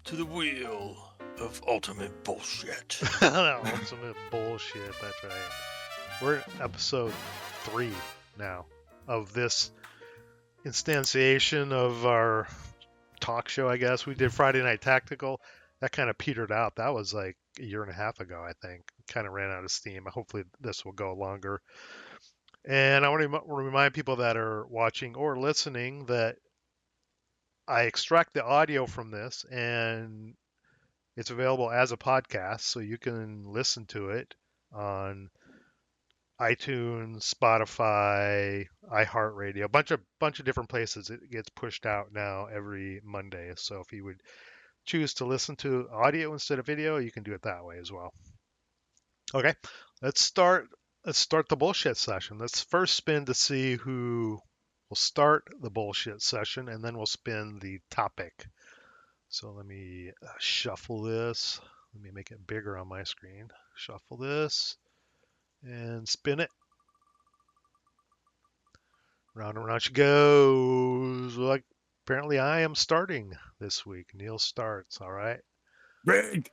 to the wheel of ultimate bullshit. Ultimate bullshit, that's right. We're at episode 3 now of this instantiation of our talk show, I guess. We did Friday Night Tactical. That kind of petered out. That was like a year and a half ago, I think. Kind of ran out of steam. Hopefully this will go longer. And I want to remind people that are watching or listening that I extract the audio from this and it's available as a podcast, so you can listen to it on iTunes, Spotify, iHeartRadio, a bunch of different places. It gets pushed out now every Monday. So if you would choose to listen to audio instead of video, you can do it that way as well. Okay, let's start. Let's start the bullshit session. Let's first spin to see who will start the bullshit session, and then we'll spin the topic. So let me shuffle this. Let me make it bigger on my screen. Shuffle this and spin it. Round and round she goes. Like apparently I am starting this week. Neal starts. All right. Rigged.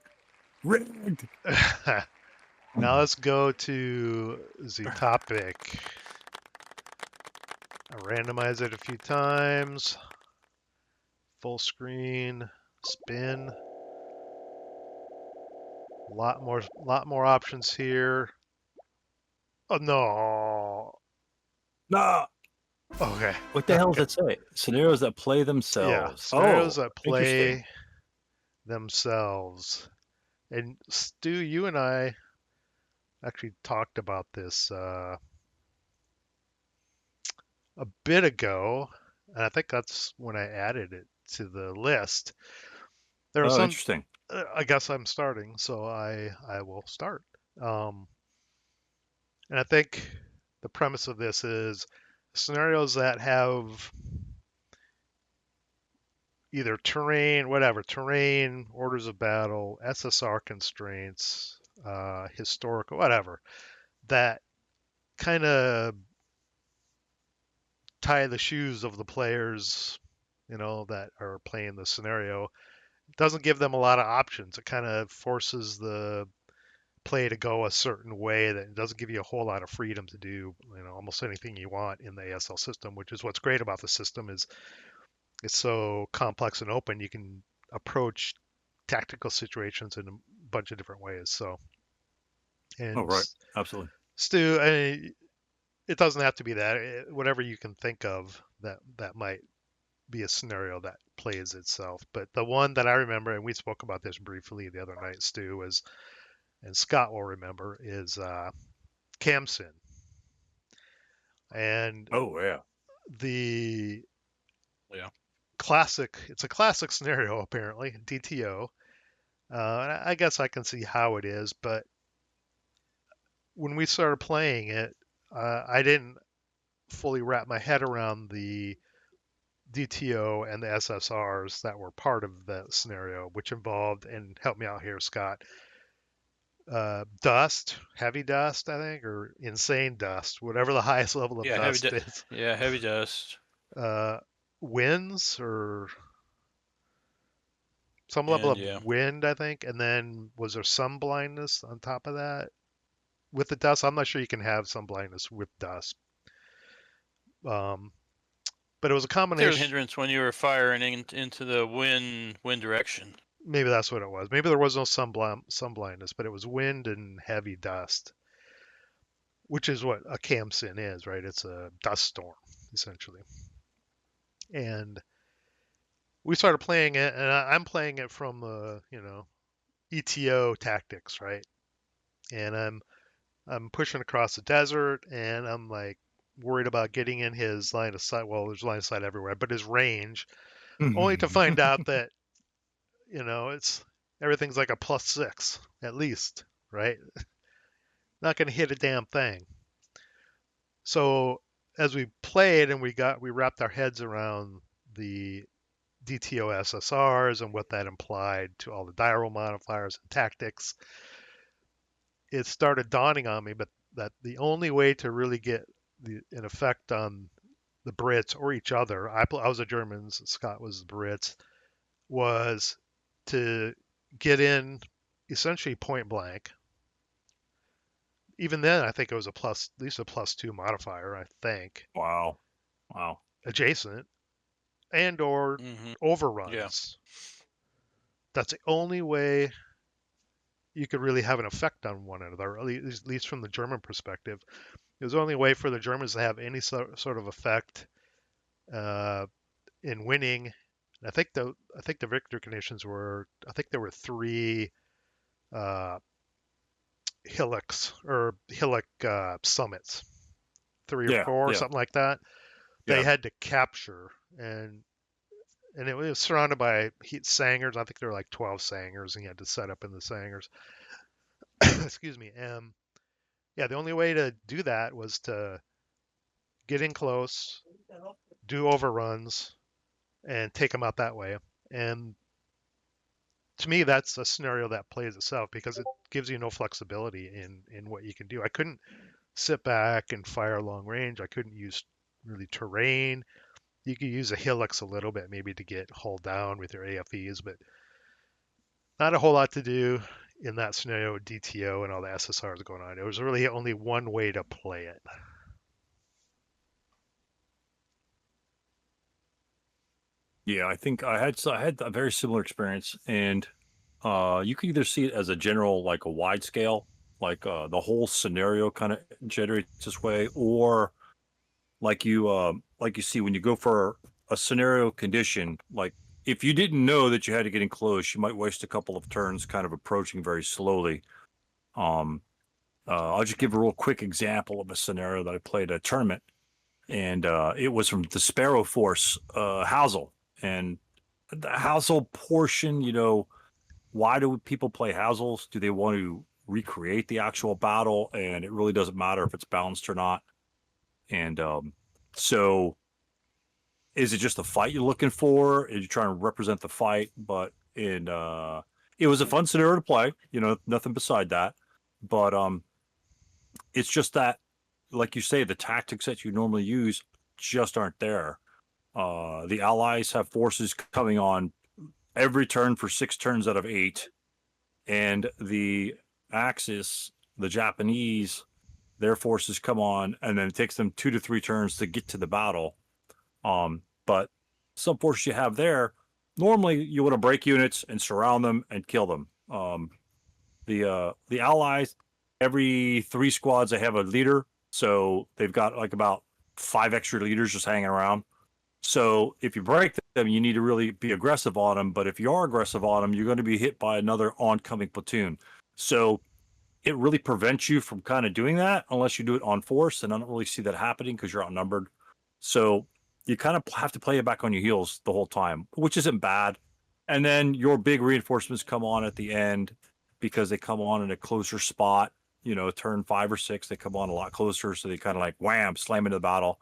Now let's go to the topic. I randomize it a few times. Full screen. Spin. A lot more options here. Oh no. No. Okay. What the hell does it say? Scenarios that play themselves. Yeah, scenarios that play interesting. themselves. And Stu, you and I actually talked about this a bit ago, and I think that's when I added it to the list. There was some. Interesting. I guess I'm starting, so I will start. And I think the premise of this is scenarios that have either terrain, orders of battle, SSR constraints, historical, whatever, that kind of tie the shoes of the players, that are playing the scenario. It doesn't give them a lot of options. It kind of forces the play to go a certain way that it doesn't give you a whole lot of freedom to do, almost anything you want in the ASL system, which is what's great about the system is it's so complex and open. You can approach tactical situations in a bunch of different ways. So, and right, absolutely. Stu, it doesn't have to be that. Whatever you can think of that might be a scenario that plays itself. But the one that I remember, and we spoke about this briefly the other night, Stu, is, and Scott will remember, is Camsin. And the classic, it's a classic scenario apparently, DTO. And I guess I can see how it is, but when we started playing it, I didn't fully wrap my head around the DTO and the SSRs that were part of that scenario, which involved, and help me out here, Scott, dust, heavy dust, I think, or insane dust, whatever the highest level of dust is. Yeah, heavy dust. Winds or some level of wind, I think. And then was there some blindness on top of that with the dust? I'm not sure you can have some blindness with dust. But it was a combination. There's a hindrance when you were firing into the wind direction. Maybe that's what it was. Maybe there was no sun blindness, but it was wind and heavy dust, which is what a Camsin is, right? It's a dust storm, essentially. And we started playing it, and I'm playing it from ETO tactics, right? And I'm pushing across the desert, and I'm like worried about getting in his line of sight. Well, there's line of sight everywhere, but his range, only to find out that it's everything's like a +6 at least, right? Not going to hit a damn thing. So as we played and we wrapped our heads around the DTO SSRs and what that implied to all the die roll modifiers and tactics, it started dawning on me, but that the only way to really get an effect on the Brits or each other, I was the Germans, Scott was the Brits, was to get in essentially point blank. Even then, I think it was at least a +2 modifier, I think, Wow. adjacent and or Yeah. overruns. That's the only way you could really have an effect on one another, at least from the German perspective. It was the only way for the Germans to have any sort of effect uh, in winning. I think the victory conditions were, I think there were 3 uh, hillock summits, 3 or Yeah. 4, Yeah. something like that. They Yeah. had to capture, and it was surrounded by sangers. I think there were like 12 sangers, and you had to set up in the sangers. Excuse me. Yeah, the only way to do that was to get in close, do overruns, and take them out that way. And to me, that's a scenario that plays itself because it gives you no flexibility in what you can do. I couldn't sit back and fire long range. I couldn't use really terrain. You could use a hillocks a little bit, maybe to get hull down with your AFEs, but not a whole lot to do in that scenario with DTO and all the SSRs going on. It was really only one way to play it. Yeah, I think I had a very similar experience, and you can either see it as a general, like a wide scale, like the whole scenario kind of generates this way, or like you see when you go for a scenario condition, like if you didn't know that you had to get in close, you might waste a couple of turns kind of approaching very slowly. Um, I'll just give a real quick example of a scenario that I played at a tournament, and it was from the Sparrow Force, Housel. And the Housel portion, why do people play Housels? Do they want to recreate the actual battle? And it really doesn't matter if it's balanced or not. And so is it just the fight you're looking for? Are you trying to represent the fight? But it was a fun scenario to play, nothing beside that. But it's just that, like you say, the tactics that you normally use just aren't there. The Allies have forces coming on every turn for 6 turns out of 8, and the Axis, the Japanese, their forces come on, and then it takes them 2 to 3 turns to get to the battle. But some forces you have there, normally you want to break units and surround them and kill them. The Allies, every 3 squads they have a leader, so they've got like about 5 extra leaders just hanging around. So if you break them, you need to really be aggressive on them. But if you are aggressive on them, you're going to be hit by another oncoming platoon. So it really prevents you from kind of doing that unless you do it on force. And I don't really see that happening because you're outnumbered. So you kind of have to play it back on your heels the whole time, which isn't bad. And then your big reinforcements come on at the end because they come on in a closer spot. Turn 5 or 6, they come on a lot closer. So they kind of like wham, slam into the battle.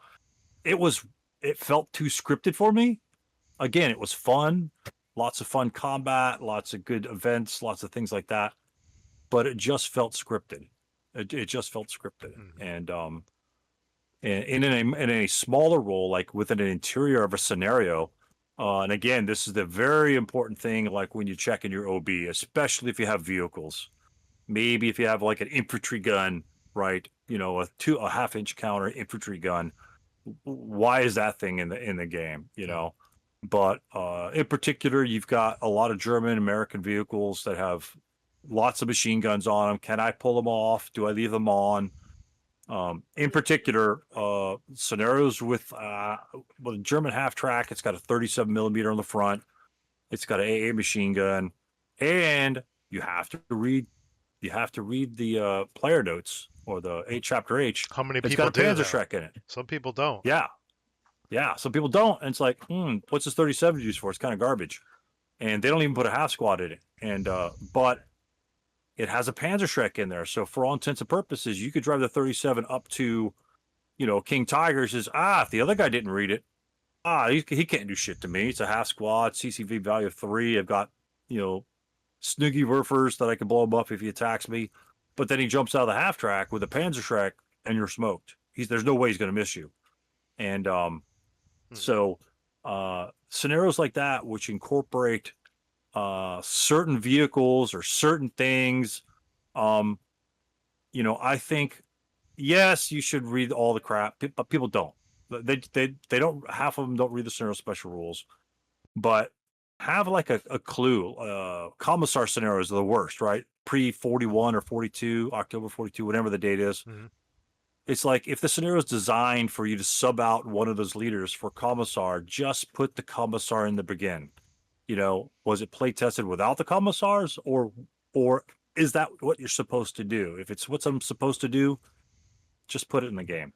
It felt too scripted for me. Again, it was fun, lots of fun combat, lots of good events, lots of things like that. But it just felt scripted. It just felt scripted. Mm-hmm. And in a smaller role, like within an interior of a scenario. And again, this is the very important thing, like when you check in your OB, especially if you have vehicles. Maybe if you have like an infantry gun, right? A half-inch counter infantry gun. Why is that thing in the game? But in particular, you've got a lot of German American vehicles that have lots of machine guns on them. Can I pull them off? Do I leave them on? In particular, scenarios with the German half track, it's got a 37 millimeter on the front. It's got an AA machine gun, and you have to read the player notes or the chapter H. How many It's people got a do Panzer that? Shrek in it. Some people don't. Yeah. Some people don't, and it's like, what's this 37 used for? It's kind of garbage, and they don't even put a half squad in it. And but it has a Panzer Shrek in there, so for all intents and purposes, you could drive the 37 up to, King Tiger. Says, if the other guy didn't read it, he can't do shit to me. It's a half squad, CCV value of 3. I've got, Snoogie Werfers that I can blow him up if he attacks me. But then he jumps out of the half track with a Panzer Shrek, and you're smoked. There's no way he's going to miss you. And so scenarios like that, which incorporate certain vehicles or certain things. I think yes, you should read all the crap, but people don't. They don't. Half of them don't read the scenario special rules, but have like a clue. Commissar scenarios are the worst, right? Pre 41 or 42, October 42, whatever the date is. Mhm. It's like if the scenario is designed for you to sub out one of those leaders for commissar, just put the commissar in the begin. Was it play tested without the commissars, or is that what you're supposed to do? If it's what I'm supposed to do, just put it in the game.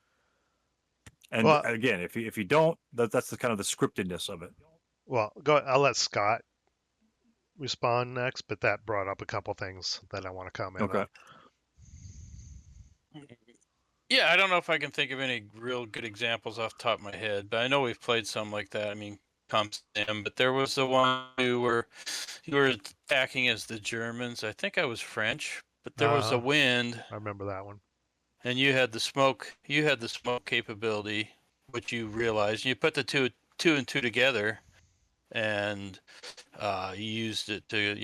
And Well, again, if you don't, that's the kind of the scriptedness of it. well, go. I'll let Scott respond next, but that brought up a couple things that I want to comment Okay. on. Yeah, I don't know if I can think of any real good examples off the top of my head, but I know we've played some like that. I mean, Sim, but there was the one you were acting as the Germans. I think I was French, but there was a wind, I remember that one. and you had the smoke. You had the smoke capability, which you realized. You put the two and two together, and you used it to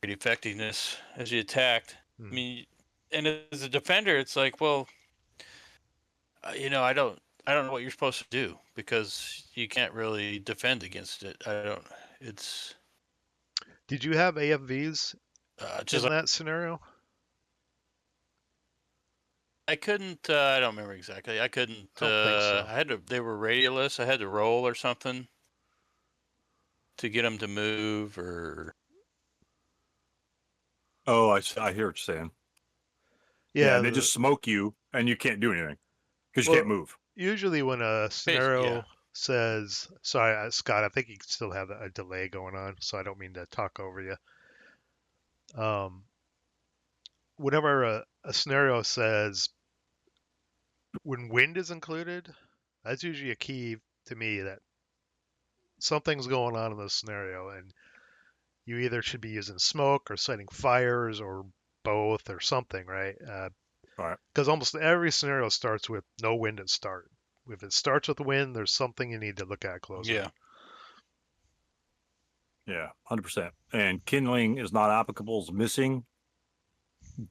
great effectiveness as you attacked. I mean, and as a defender, it's like, well, I don't know what you're supposed to do because you can't really defend against it. I don't. It's Did you have AFVs just in like that scenario? I couldn't. I don't remember exactly. I couldn't. I don't think so. I had to. They were radialess. I had to roll or something to get them to move or. Oh, I hear what you're saying. Yeah, and they just smoke you, and you can't do anything because you can't move. Usually, when a scenario yeah. says, "Sorry, Scott, I think you still have a delay going on, so I don't mean to talk over you." Whenever a scenario says when wind is included, that's usually a key to me that something's going on in the scenario, and you either should be using smoke or setting fires or both or something, right? Right. Because almost every scenario starts with no wind at start. If it starts with wind, there's something you need to look at closer. Yeah. Yeah, 100%. And kindling is not applicable, is missing.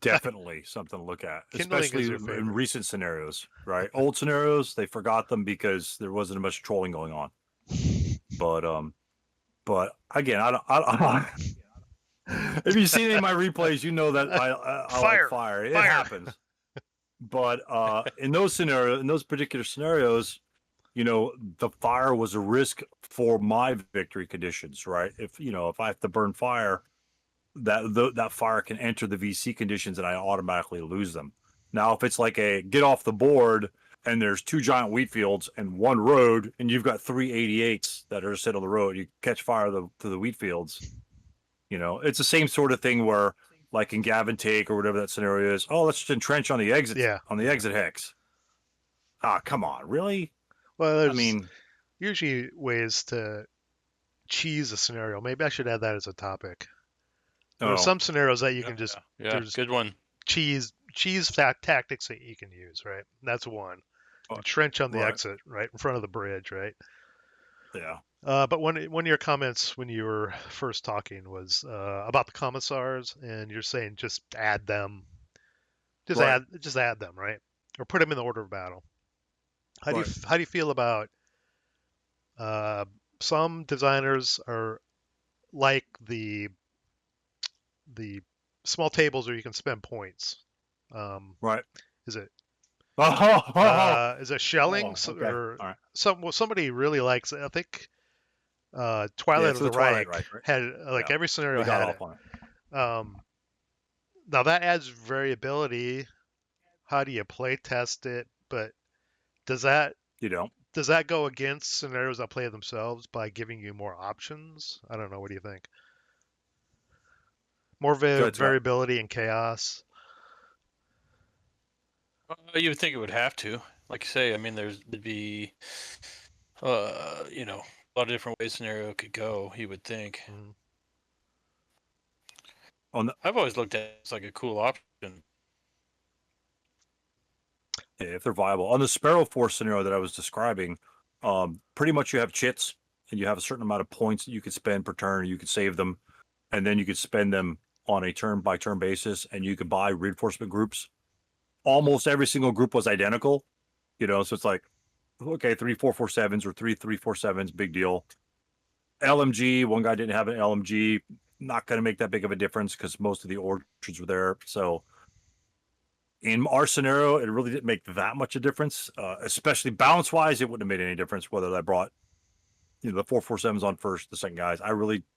Definitely something to look at, Kindling especially is your in favorite. recent scenarios, right? Old scenarios, they forgot them because there wasn't much trolling going on. But again, I don't if you've seen any of my replays, you know that I like fire. It happens. But in those particular scenarios, the fire was a risk for my victory conditions, right? If I have to burn fire, that fire can enter the VC conditions and I automatically lose them. Now, if it's like a get off the board and there's two giant wheat fields and one road and you've got 3 88s that are set on the road, you catch fire to the wheat fields. It's the same sort of thing where, like in Gavin Take or whatever that scenario is, oh, let's just entrench on the exit exit hex. Ah, come on, really? Well, there's usually ways to cheese a scenario. Maybe I should add that as a topic. There are some scenarios that you can just there's good one. Cheese tactics that you can use, right? That's one. Entrench on the exit, right in front of the bridge, right? Yeah. But one of your comments when you were first talking was about the commissars, and you're saying just add them, just add them, right? Or put them in the order of battle. How do you feel about some designers are like the small tables where you can spend points. Right. Is it? Is it shelling or somebody really likes it? I think Twilight of the Reich had every scenario had it. Now that adds variability. How do you play test it? But does that go against scenarios that play themselves by giving you more options? I don't know. What do you think? More variability and chaos. You would think it would have to. Like you say, I mean, there'd be, a lot of different ways scenario could go. You would think. I've always looked at it as like a cool option. Yeah, if they're viable. On the Sparrow Force scenario that I was describing, pretty much you have chits and you have a certain amount of points that you could spend per turn, you could save them, and then you could spend them on a turn by turn basis, and you could buy reinforcement groups. Almost every single group was identical, so it's like, okay, 3-4-4-7s or 3-3-4-7s, big deal. LMG, one guy didn't have an LMG, not going to make that big of a difference because most of the orchards were there. So in our scenario, it really didn't make that much a difference, especially balance wise. It wouldn't have made any difference whether I brought, the 4-4-7s on first, the second guys.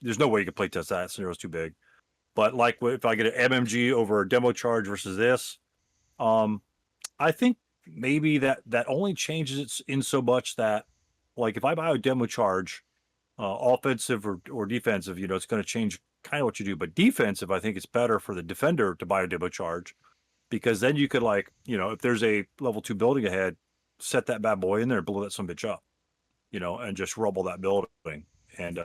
There's no way you could play test that. Scenario's too big. But like if I get an MMG over a demo charge versus this, I think maybe that only changes it in so much that, like, if I buy a demo charge, offensive or defensive, it's going to change kind of what you do. But defensive, I think it's better for the defender to buy a demo charge, because then you could, like, if there's a level 2 building ahead, set that bad boy in there, blow that some bitch up, and just rubble that building. And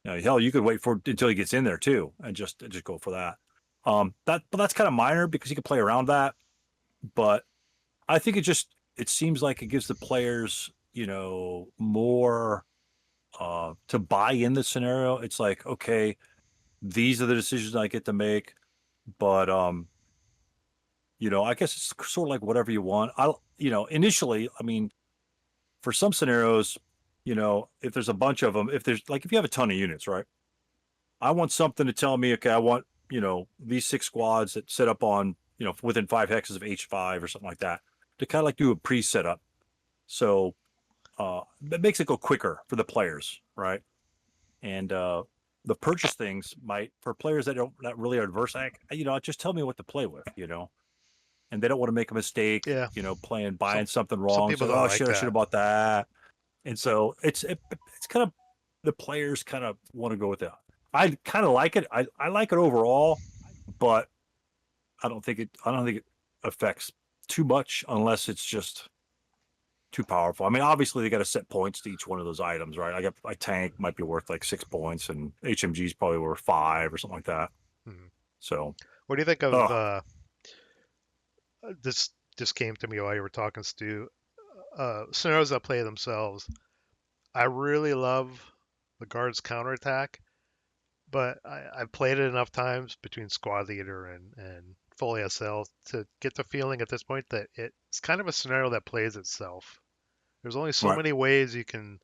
hell, you could wait until he gets in there too, and just go for that. But that's kind of minor because you can play around that. But I think it seems like it gives the players, more to buy in the scenario. It's like, okay, these are the decisions I get to make, but I guess it's sort of like whatever you want. Initially, I mean, for some scenarios, if there's a bunch of them, if you have a ton of units, right? I want something to tell me, okay, I want, these 6 squads that set up on, within 5 hexes of H5 or something like that, to kind of like do a pre-setup. So that makes it go quicker for the players, right? And the purchase things might, for players that really are adverse, just tell me what to play with, and they don't want to make a mistake, Yeah. buying something wrong. Some people So, don't like shit, I that. should have bought that. And so it's kind of, the players kind of want to go with that. I kind of like it. I like it overall, but I don't think it affects too much unless it's just too powerful. I mean, obviously they got to set points to each one of those items, right? I got my tank might be worth like 6 points, and HMG's probably worth 5 or something like that. Mhm. So What do you think of this? Just came to me while you were talking, Stu. Scenarios that play themselves. I really love the guards counterattack, but I've played it enough times between squad leader and full ASL to get the feeling at this point that it's kind of a scenario that plays itself. There's only so Right. many ways you can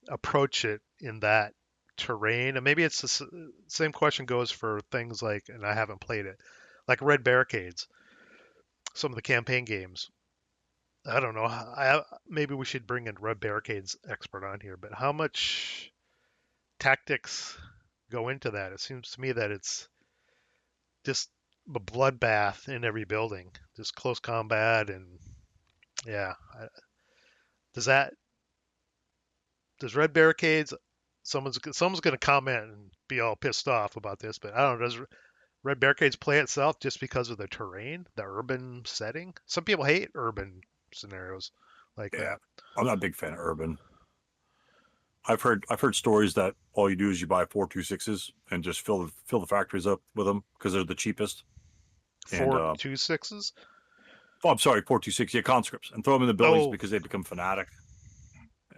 approach it in that terrain, and maybe it's the same question goes for things like, and I haven't played it, like Red Barricades, some of the campaign games. I don't know. Maybe we should bring in Red Barricades expert on here, but how much tactics go into that? It seems to me that it's just a bloodbath in every building, just close combat, and yeah. Does Red Barricades? Someone's going to comment and be all pissed off about this, but I don't know. Does Red Barricades play itself just because of the terrain, the urban setting? Some people hate urban scenarios like that. I'm not a big fan of urban. I've heard stories that all you do is you buy 4.26s and just fill the factories up with them because they're the cheapest. 4.26s? Oh, I'm sorry, 4.26. Yeah, conscripts, and throw them in the buildings because they become fanatic,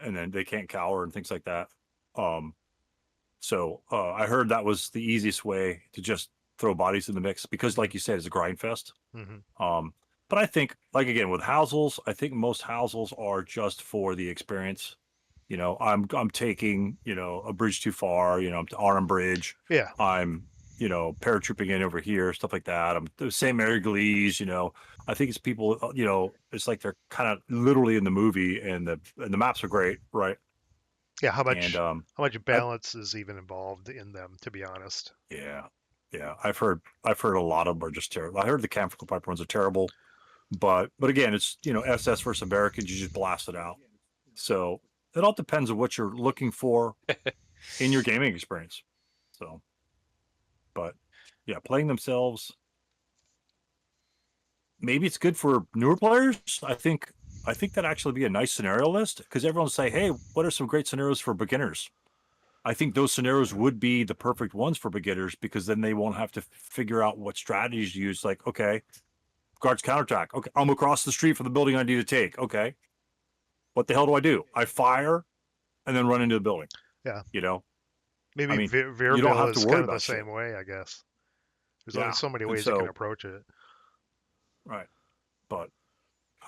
and then they can't cower and things like that. So I heard that was the easiest way to just throw bodies in the mix because, like you said, it's a grind fest. Mm-hmm. But I think, like, again, with housels, I think most housels are just for the experience. I'm taking, a bridge too far, I'm to Arnhem Bridge. Yeah. I'm, paratrooping in over here, stuff like that. I'm the same Marigolese, I think it's people, it's like they're kind of literally in the movie, and the maps are great, right? Yeah, how much balance is even involved in them, to be honest? Yeah. I've heard a lot of them are just terrible. I heard the Camphor Pipe ones are terrible, but again, it's SS versus Americans, you just blast it out. So it all depends on what you're looking for in your gaming experience. So, but yeah, playing themselves, maybe it's good for newer players. I think that'd actually be a nice scenario list because everyone say, hey, what are some great scenarios for beginners? I think those scenarios would be the perfect ones for beginners because then they won't have to figure out what strategies to use. Like, okay, guards counterattack. Okay, I'm across the street from the building I need to take. Okay, what the hell do? I fire, and then run into the building. Yeah. You know, Maybe I mean, you don't Veerville have to is worry kind of the about shit. same way, I guess. There's only Yeah. so many And ways you can so, approach it. right. But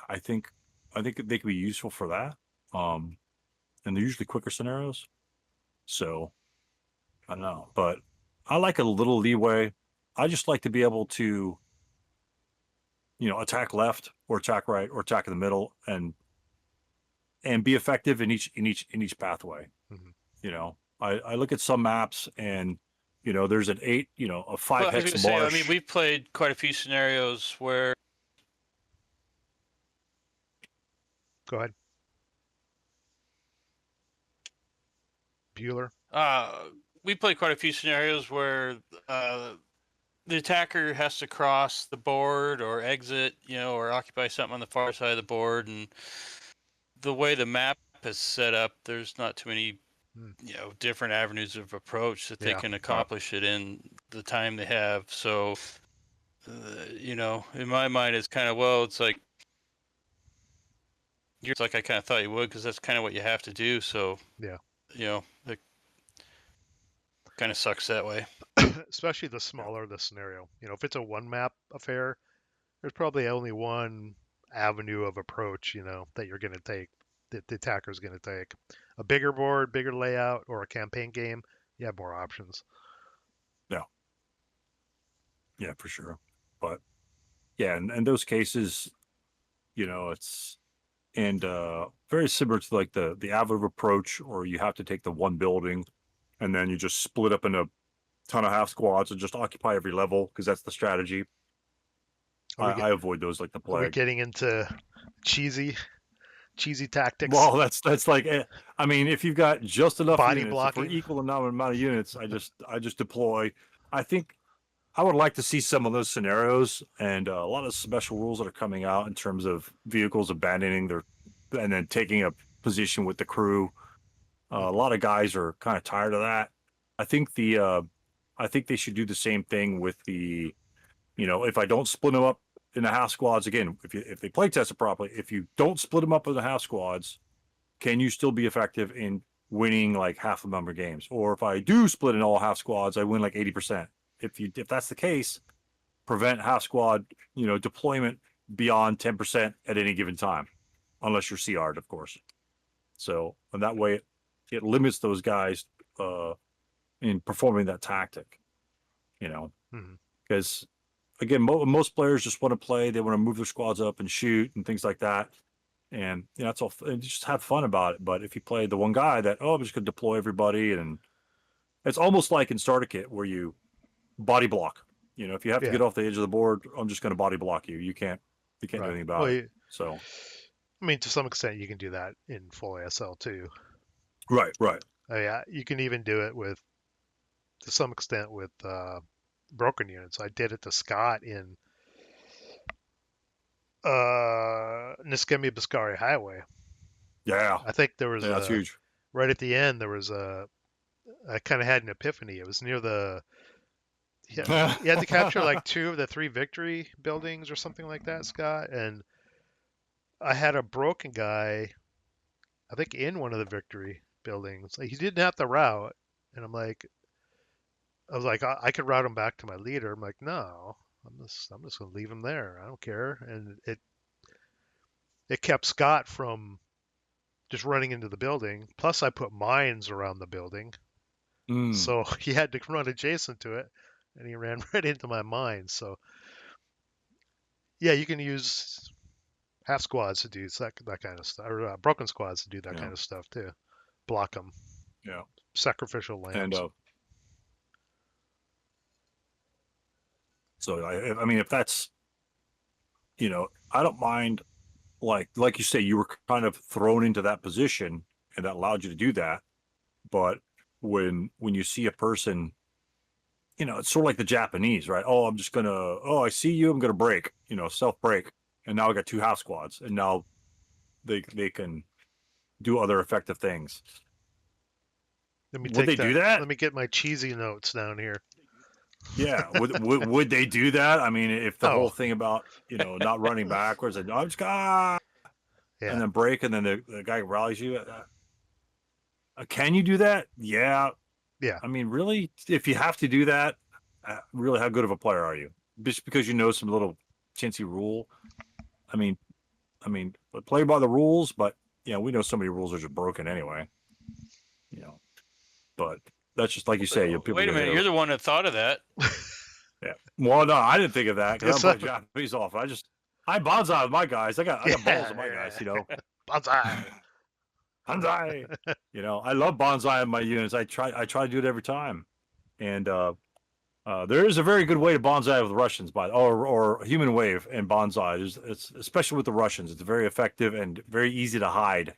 I think they could be useful for that. And they're usually quicker scenarios. So I don't know, but I like a little leeway. I just like to be able to, attack left or attack right or attack in the middle and be effective in each pathway. Mhm. I look at some maps and there's an 8, a 5 Well, I was hex gonna say, I marsh. mean, we've played quite a few scenarios where Go ahead. Bueller. we played quite a few scenarios where the attacker has to cross the board or exit, or occupy something on the far side of the board, and the way the map is set up, there's not too many, Hmm. different avenues of approach that they Yeah. can accomplish it in the time they have. So, in my mind, it's kind of, well, it's like I kind of thought you would, because that's kind of what you have to do. So, Yeah. it kind of sucks that way. Especially the smaller the scenario. If it's a one map affair, there's probably only one avenue of approach, that you're going to take, that the attacker's going to take. A bigger board, bigger layout, or a campaign game, you have more options. Yeah, for sure. But yeah, in those cases, it's very similar to like the avid approach, or you have to take the one building and then you just split up into a ton of half squads and just occupy every level because that's the strategy. I avoid those like the Are we plague. getting into cheesy tactics? Well, that's like, I mean, if you've got just enough Body units, if we're blocking. equal amount of units, I just deploy. I think I would like to see some of those scenarios and a lot of special rules that are coming out in terms of vehicles abandoning and then taking a position with the crew. A lot of guys are kind of tired of that. I think I think they should do the same thing with the, if I don't split them up in the half squads again, if they play test it properly, if you don't split them up in the half squads, can you still be effective in winning like half the number of games? Or if I do split in all half squads, I win like 80%. If that's the case, prevent half squad, deployment beyond 10% at any given time, unless you're CR'd, of course. So, and that way it limits those guys in performing that tactic, because again, most players just want to play. They want to move their squads up and shoot and things like that. And that's all. And just have fun about it. But if you play the one guy that, I'm just going to deploy everybody, and it's almost like in Starter Kit where you body block. If you have to get off the edge of the board, I'm just going to body block you. You can't do anything about it. So, I mean, to some extent, you can do that in full ASL too. Right. Yeah, you can even do it to some extent with broken units. I did it to Scott in Niskemi Biscari Highway. Yeah. I think there was that's huge. Right at the end, there was I kind of had an epiphany. It was near you had to capture like 2 of the 3 victory buildings or something like that, Scott. And I had a broken guy, I think, in one of the victory buildings. Like, he didn't have to route. And I was like, I could route him back to my leader. I'm like, no, I'm just gonna leave him there. I don't care. And it kept Scott from just running into the building. Plus, I put mines around the building, so he had to run adjacent to it, and he ran right into my mines. So, yeah, you can use half squads to do that kind of stuff, or broken squads to do that kind of stuff too. Block them. Yeah. Sacrificial lambs. And so I mean, if that's, I don't mind. Like you say, you were kind of thrown into that position, and that allowed you to do that. But when you see a person, it's sort of like the Japanese, right? Oh, I see you, I'm gonna break, self break, and now I got 2 half squads, and now they can do other effective things. Would they do that? Let me get my cheesy notes down here. Yeah, would they do that? I mean, if the whole thing about not running backwards and I'm just and then break, and then the guy rallies you. Can you do that? Yeah. Yeah. I mean, really, if you have to do that, really, how good of a player are you? Just because you know some little chintzy rule. I mean, play by the rules, but we know so many rules are just broken anyway. But that's just like you say. People Wait a get minute, hit. you're the one that thought of that. Yeah. Well, no, I didn't think of that because Yes, I'm playing Japanese off. I bonsai with my guys. I got balls with my Yeah. guys. Bonsai. Bonsai. I love bonsai in my units. I try to do it every time. And there is a very good way to bonsai with Russians, or human wave and bonsai. It's especially with the Russians. It's very effective and very easy to hide.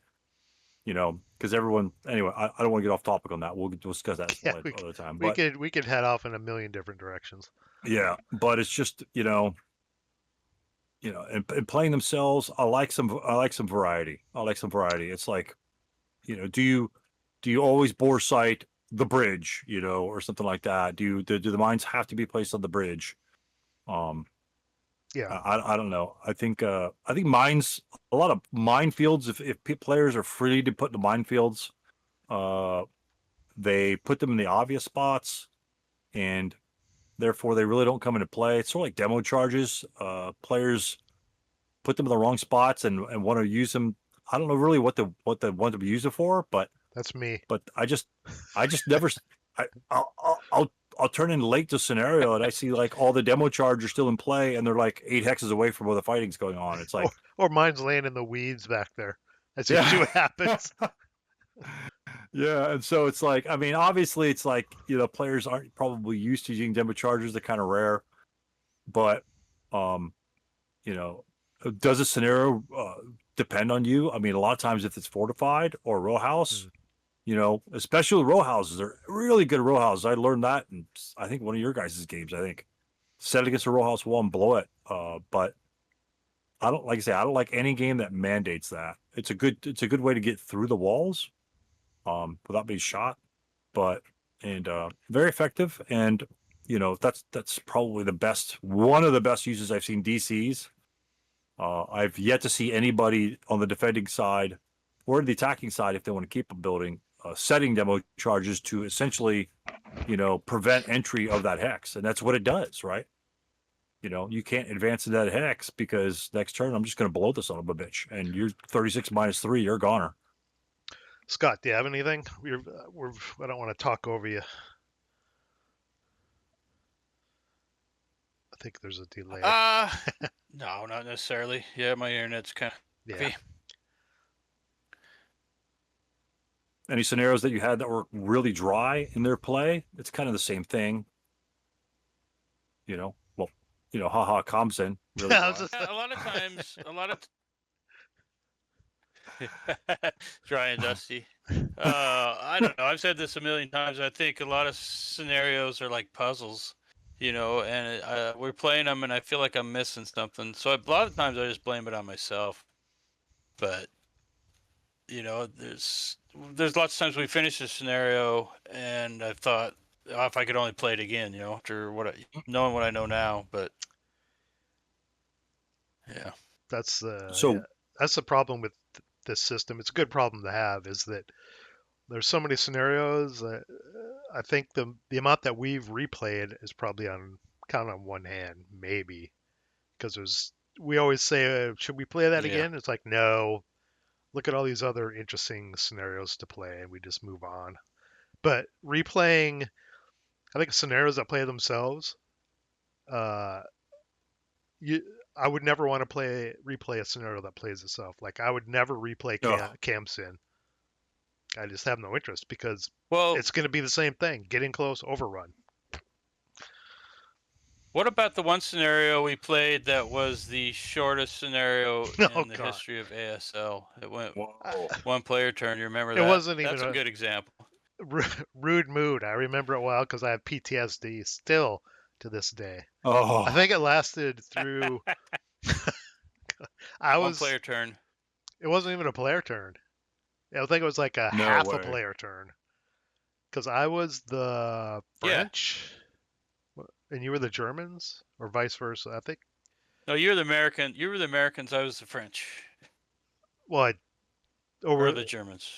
Because everyone. Anyway, I don't want to get off topic on that. We'll discuss that Yeah, some other time. we But could head off in a million different directions. yeah, but it's just and playing themselves. I like some variety. It's like, do you always bore sight the bridge, or something like that? Do the mines have to be placed on the bridge? Yeah. I don't know. I think mines, a lot of minefields. If players are free to put the minefields, they put them in the obvious spots, and therefore they really don't come into play. It's sort of like demo charges. Players put them in the wrong spots and want to use them. I don't know really what they want to be used for, but That's me. But I just never. I'll turn in late to scenario and I see like all the demo charge are still in play and they're like 8 hexes away from where the fighting's going on. It's like, Or mine's laying in the weeds back there. That's usually what happens. Yeah, and so it's like, I mean, obviously it's like, players aren't probably used to using demo chargers. They're kind of rare, but does a scenario depend on you? I mean, a lot of times if it's fortified or row house, especially row houses, they're really good row houses. I learned that in, I think, one of your guys' games. I think set against a row house wall and blow it. But I don't like any game that mandates that. It's a good way to get through the walls, without being shot. But very effective, and that's probably one of the best uses I've seen DCs. I've yet to see anybody on the defending side or the attacking side, if they want to keep a building, setting demo charges to essentially, prevent entry of that hex. And that's what it does, right? You can't advance in that hex because next turn I'm just going to blow this son of a bitch. And you're 36 -3, you're a goner. Scott, do you have anything? I don't want to talk over you. I think there's a delay. No, not necessarily. Yeah, my internet's kind of Yeah. Any scenarios that you had that were really dry in their play? It's kind of the same thing. Haha, Compson. Really dry. a lot of times, dry and dusty. I don't know. I've said this a million times. I think a lot of scenarios are like puzzles, and we're playing them, and I feel like I'm missing something. So a lot of times I just blame it on myself. But there's lots of times we finish a scenario, and I thought, if I could only play it again, after knowing what I know now. But yeah, That's So- that's the problem with this system. It's a good problem to have, is that there's so many scenarios. I think the amount that we've replayed is probably count on one hand, maybe, because we always say, should we play that Yeah. again? It's like, no. Look at all these other interesting scenarios to play, and we just move on. But replaying, I think scenarios that play themselves, I would never want to replay a scenario that plays itself. Like I would never replay Camsin. I just have no interest because it's going to be the same thing: getting close, overrun. What about the one scenario we played that was the shortest scenario in the history of ASL? It went one player turn. You remember that? It wasn't even That's a good example. Rude Mood. I remember it well because I have PTSD still to this day. Oh, I think it lasted through. One player turn. It wasn't even a player turn. I think it was like a half a player turn. Because I was the French, and you were the Germans, or vice versa. I think. No, you were the American. You were the Americans. I was the French. Well, or the Germans.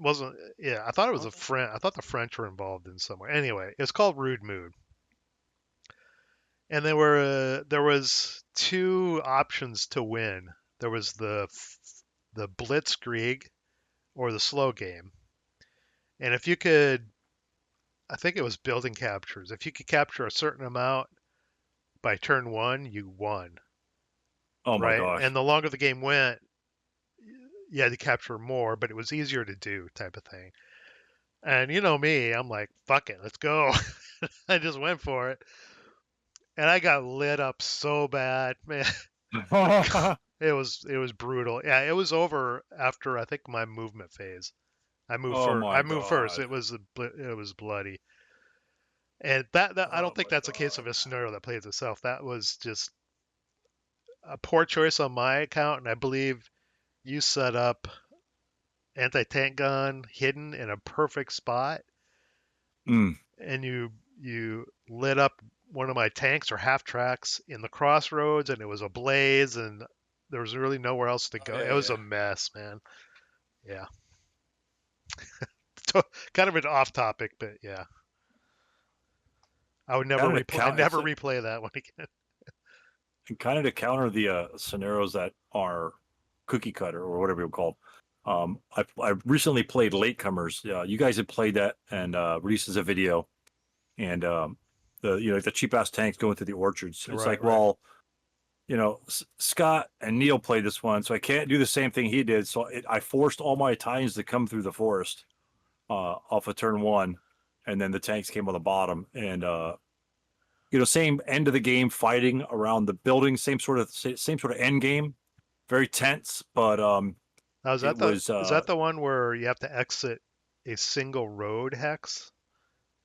wasn't. Yeah, I thought it was a French. I thought the French were involved in somewhere. Anyway, it's called Rude Mood, and there was two options to win. There was the Blitzkrieg or the slow game, and if you could, I think it was building captures. If you could capture a certain amount by turn one, you won, Oh my right? gosh. And the longer the game went, you had to capture more, but it was easier to do, type of thing. And you know me, I'm like, fuck it, let's go. I just went for it. And I got lit up so bad, man. It was brutal. Yeah, it was over after I think my movement phase. Oh I my moved first. god. It was bloody. And that I Oh don't think my that's a case of god. a scenario that plays itself. That was just a poor choice on my account, and I believe you set up anti-tank gun hidden in a perfect spot, Mm. and you lit up one of my tanks or half tracks in the crossroads, and it was ablaze, and there was really nowhere else to Oh, go. It yeah, was yeah. a mess, man. Yeah, kind of an off topic, but yeah, I would never Kind of to replay. I count, never replay that one again. kind of to counter the scenarios that are cookie cutter or whatever you call. I recently played Latecomers. You guys had played that and released as a video, and the cheap ass tanks going through the orchards. It's Right, like, right. well, Scott and Neal played this one, so I can't do the same thing he did. So I forced all my Italians to come through the forest off of turn one, and then the tanks came on the bottom. And same end of the game, fighting around the building, same sort of end game, very tense. But Now, it was is that the one where you have to exit a single road hex?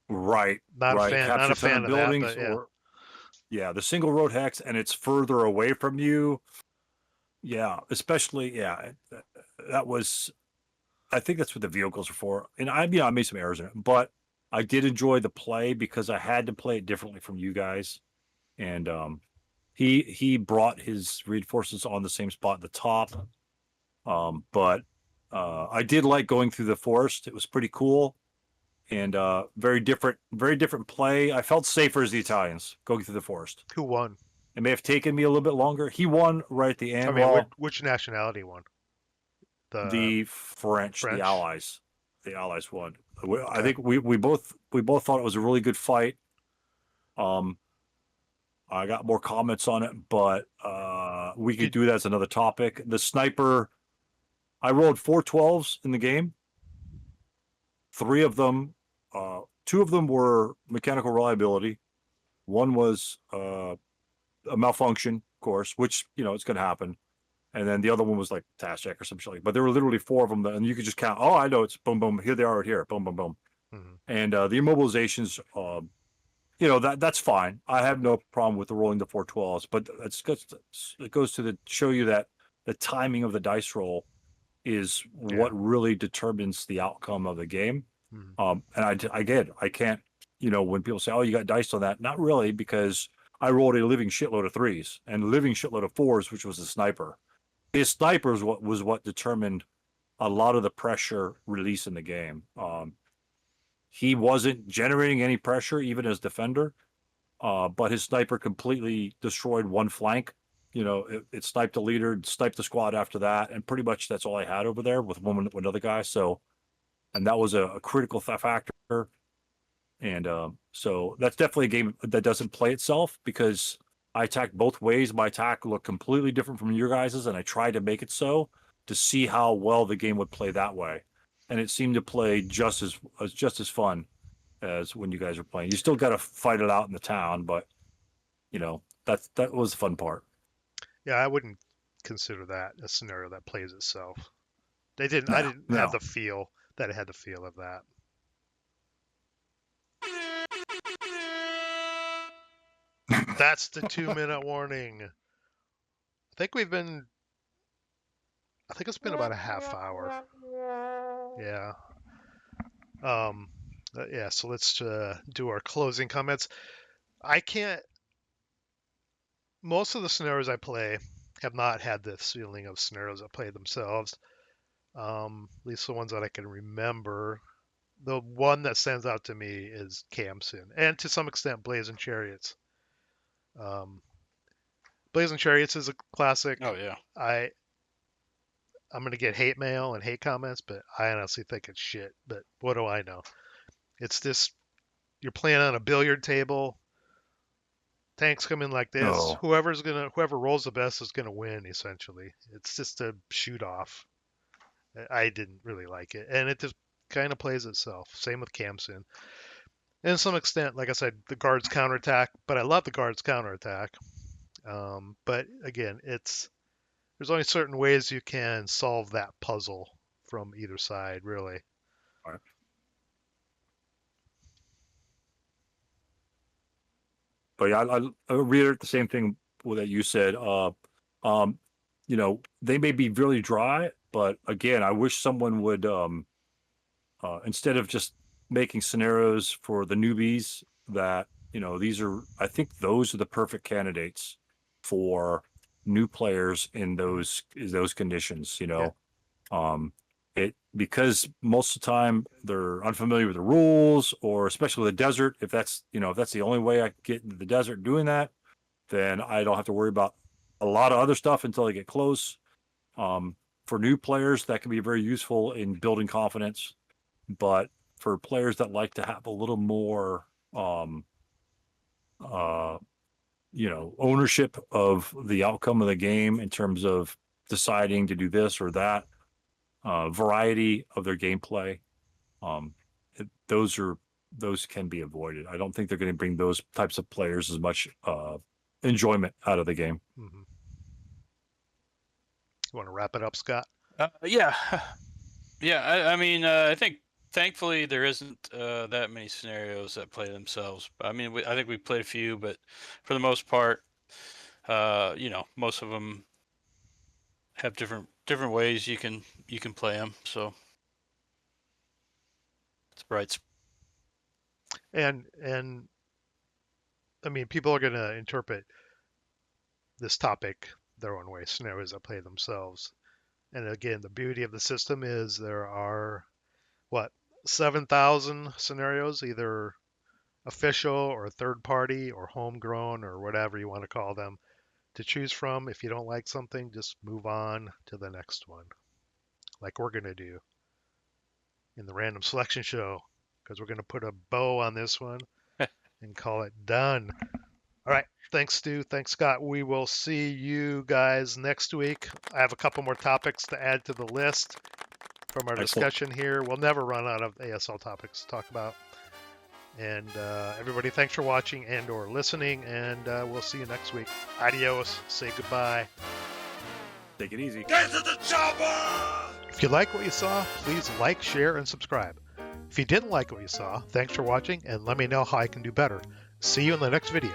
right, Not capture a a ton fan of of that, buildings, but yeah. or yeah, the single road hex, and it's further away from you. Yeah, especially that was. I think that's what the vehicles are for. And I made some errors in it, but I did enjoy the play because I had to play it differently from you guys. And he brought his reinforcements on the same spot at the top. But I did like going through the forest. It was pretty cool and very different play. I felt safer as the Italians going through the forest. Who won? It may have taken me a little bit longer. He won right at the I end. mean, Well, which nationality won? The the French, French? the Allies won. I Okay. think we both thought it was a really good fight. Um, I got more comments on it, but we could Did do that as another topic. The sniper, I rolled 4 12s in the game. 3 of them, two of them were mechanical reliability. One was a malfunction, of course, which it's going to happen. And then the other one was like task check or some shit. But there were literally 4 of them, and you could just count. Oh, I know it's boom, boom. Here they are, right here. Boom, boom, boom. mhm. And the immobilizations, that's fine. I have no problem with the rolling the 4 12s, but it goes to show you that the timing of the dice roll is Yeah. what really determines the outcome of the game. Mhm. And I can't, when people say, "Oh, you got dice on that," not really, because I rolled a living shitload of 3s and a living shitload of 4s, which was a sniper. His sniper was what determined a lot of the pressure release in the game. He wasn't generating any pressure even as defender, but his sniper completely destroyed one flank. It sniped the leader, sniped the squad after that, and pretty much that's all I had over there with one another guy. So, and that was a critical factor. And so that's definitely a game that doesn't play itself because I attacked both ways. My attack looked completely different from your guys's, and I tried to make it so to see how well the game would play that way. And it seemed to play just as fun as when you guys were playing. You still got to fight it out in the town, but that was the fun part. Yeah, I wouldn't consider that a scenario that plays itself. They didn't. I No, didn't have no. the feel that it had the feel of that. That's the 2 minute warning. think we've been. I think it's been about a half hour. Yeah. Yeah. So let's do our closing comments. I can't. Most of the scenarios I play have not had this feeling of scenarios that play themselves. At least the ones that I can remember. The one that stands out to me is Camson, and to some extent Blazing Chariots. Um, Blazing Chariots is a classic. Oh yeah. I'm gonna get hate mail and hate comments, but I honestly think it's shit. But what do I know? It's this: you're playing on a billiard table. Tanks come in like this. Oh, Whoever rolls the best is gonna win. Essentially, it's just a shoot off. I didn't really like it, and it just kind of plays itself. Same with Camson. And to some extent, like I said, the guards counterattack, but I love the guards counterattack. But again, there's only certain ways you can solve that puzzle from either side, really. all right. But yeah, I reiterate the same thing that you said. You know, they may be really dry, but again, I wish someone would instead of just making scenarios for the newbies that, you know, I think those are the perfect candidates for new players in those conditions, you know. Because most of the time they're unfamiliar with the rules, or especially with the desert, if that's the only way I get into the desert doing that, then I don't have to worry about a lot of other stuff until I get close. For new players, that can be very useful in building confidence. But for players that like to have a little more, ownership of the outcome of the game in terms of deciding to do this or that, variety of their gameplay, those can be avoided. I don't think they're going to bring those types of players as much enjoyment out of the game. Mm-hmm. You want to wrap it up, Scott? Yeah. I mean, I think thankfully there isn't that many scenarios that play themselves. I mean, I think we played a few, but for the most part, most of them have different ways you can play them. So it's bright. And I mean, people are going to interpret this topic their own way. Scenarios that play themselves. And again, the beauty of the system is there are 7,000 scenarios, either official or third party or homegrown or whatever you want to call them, to choose from. If you don't like something, just move on to the next one, like we're going to do in the random selection show, because we're going to put a bow on this one and call it done. All right. Thanks, Stu. Thanks, Scott. We will see you guys next week. I have a couple more topics to add to the list from our discussion here. We'll never run out of ASL topics to talk about. And everybody, thanks for watching and or listening, and we'll see you next week. Adios. Say goodbye. Take it easy. Get to the chopper! If you like what you saw, please like, share, and subscribe. If you didn't like what you saw, thanks for watching, and let me know how I can do better. See you in the next video.